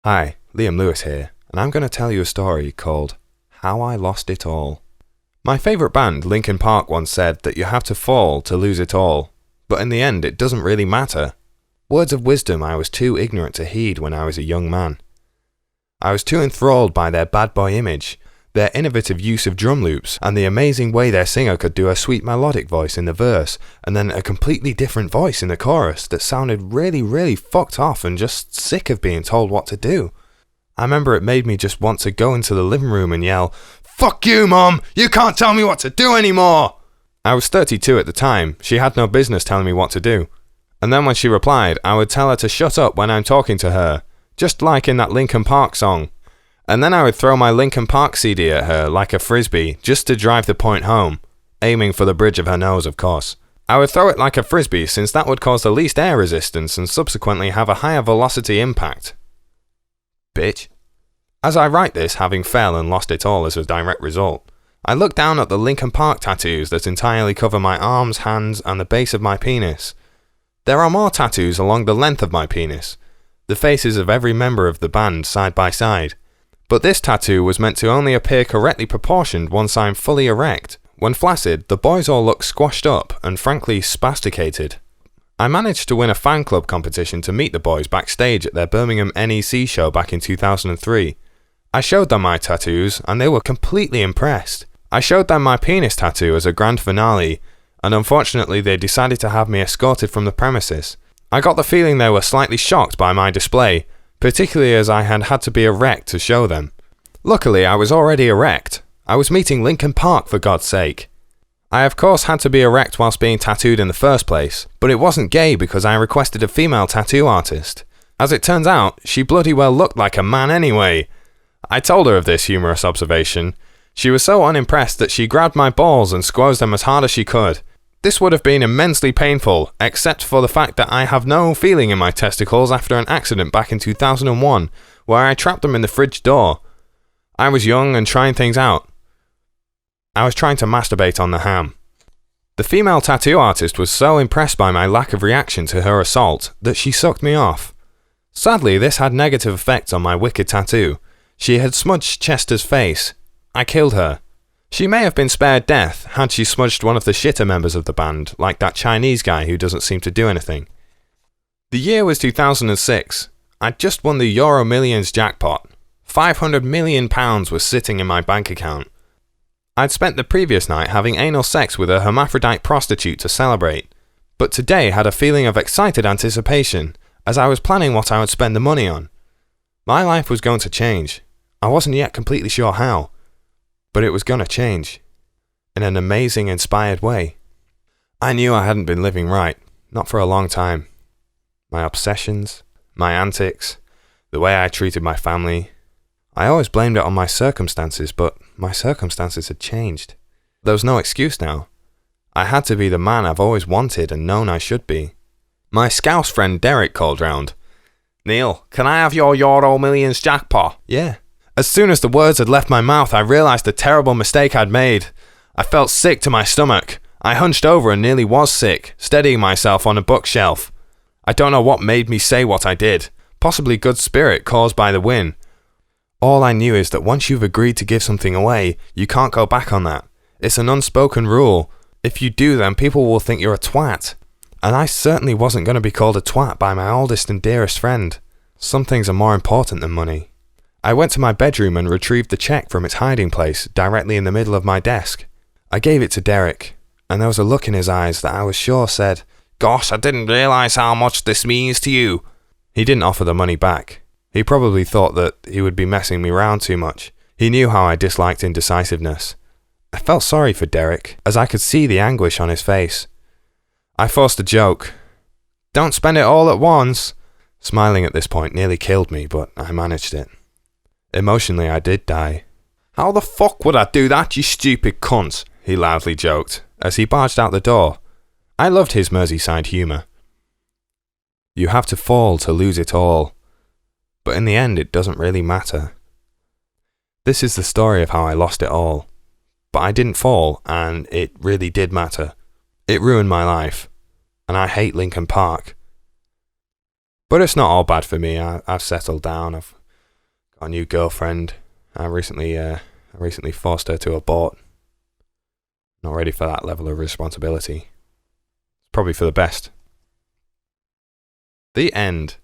Hi, Liam Lewis here, and I'm going to tell you a story called How I Lost It All. My favourite band, Linkin Park, once said that you have to fall to lose it all, but in the end it doesn't really matter. Words of wisdom I was too ignorant to heed when I was a young man. I was too enthralled by their bad boy image, their innovative use of drum loops, and the amazing way their singer could do a sweet melodic voice in the verse, and then a completely different voice in the chorus that sounded really fucked off and just sick of being told what to do. I remember it made me just want to go into the living room and yell, "Fuck you, Mom! You can't tell me what to do anymore!" I was 32 at the time. She had no business telling me what to do. And then when she replied, I would tell her to shut up when I'm talking to her, just like in that Linkin Park song. And then I would throw my Linkin Park CD at her like a frisbee, just to drive the point home, aiming for the bridge of her nose, of course. I would throw it like a frisbee since that would cause the least air resistance and subsequently have a higher velocity impact. Bitch. As I write this, having fell and lost it all as a direct result, I look down at the Linkin Park tattoos that entirely cover my arms, hands, and the base of my penis. There are more tattoos along the length of my penis, the faces of every member of the band side by side. But this tattoo was meant to only appear correctly proportioned once I'm fully erect. When flaccid, the boys all look squashed up and frankly spasticated. I managed to win a fan club competition to meet the boys backstage at their Birmingham NEC show back in 2003. I showed them my tattoos and they were completely impressed. I showed them my penis tattoo as a grand finale, and unfortunately they decided to have me escorted from the premises. I got the feeling they were slightly shocked by my display, particularly as I had to be erect to show them. Luckily, I was already erect. I was meeting Linkin Park, for God's sake. I of course had to be erect whilst being tattooed in the first place, but it wasn't gay because I requested a female tattoo artist. As it turns out, she bloody well looked like a man anyway. I told her of this humorous observation. She was so unimpressed that she grabbed my balls and squeezed them as hard as she could. This would have been immensely painful, except for the fact that I have no feeling in my testicles after an accident back in 2001, where I trapped them in the fridge door. I was young and trying things out. I was trying to masturbate on the ham. The female tattoo artist was so impressed by my lack of reaction to her assault that she sucked me off. Sadly, this had negative effects on my wicked tattoo. She had smudged Chester's face. I killed her. She may have been spared death had she smudged one of the shitter members of the band, like that Chinese guy who doesn't seem to do anything. The year was 2006. I'd just won the Euro Millions jackpot. £500 million was sitting in my bank account. I'd spent the previous night having anal sex with a hermaphrodite prostitute to celebrate, but today had a feeling of excited anticipation as I was planning what I would spend the money on. My life was going to change. I wasn't yet completely sure how. But it was going to change. In an amazing, inspired way. I knew I hadn't been living right. Not for a long time. My obsessions, my antics, the way I treated my family. I always blamed it on my circumstances, but my circumstances had changed. There was no excuse now. I had to be the man I've always wanted and known I should be. My Scouse friend Derek called round. "Neil, can I have your Euro Millions jackpot?" "Yeah." As soon as the words had left my mouth, I realised the terrible mistake I'd made. I felt sick to my stomach. I hunched over and nearly was sick, steadying myself on a bookshelf. I don't know what made me say what I did. Possibly good spirit caused by the win. All I knew is that once you've agreed to give something away, you can't go back on that. It's an unspoken rule. If you do, then people will think you're a twat. And I certainly wasn't going to be called a twat by my oldest and dearest friend. Some things are more important than money. I went to my bedroom and retrieved the cheque from its hiding place directly in the middle of my desk. I gave it to Derek, and there was a look in his eyes that I was sure said, "Gosh, I didn't realise how much this means to you." He didn't offer the money back. He probably thought that he would be messing me around too much. He knew how I disliked indecisiveness. I felt sorry for Derek, as I could see the anguish on his face. I forced a joke. "Don't spend it all at once." Smiling at this point nearly killed me, but I managed it. Emotionally, I did die. "How the fuck would I do that, you stupid cunt?" he loudly joked, as he barged out the door. I loved his Merseyside humour. You have to fall to lose it all. But in the end, it doesn't really matter. This is the story of how I lost it all. But I didn't fall, and it really did matter. It ruined my life. And I hate Linkin Park. But it's not all bad for me. I've settled down. I've our new girlfriend. I recently forced her to abort. Not ready for that level of responsibility. Probably for the best. The end.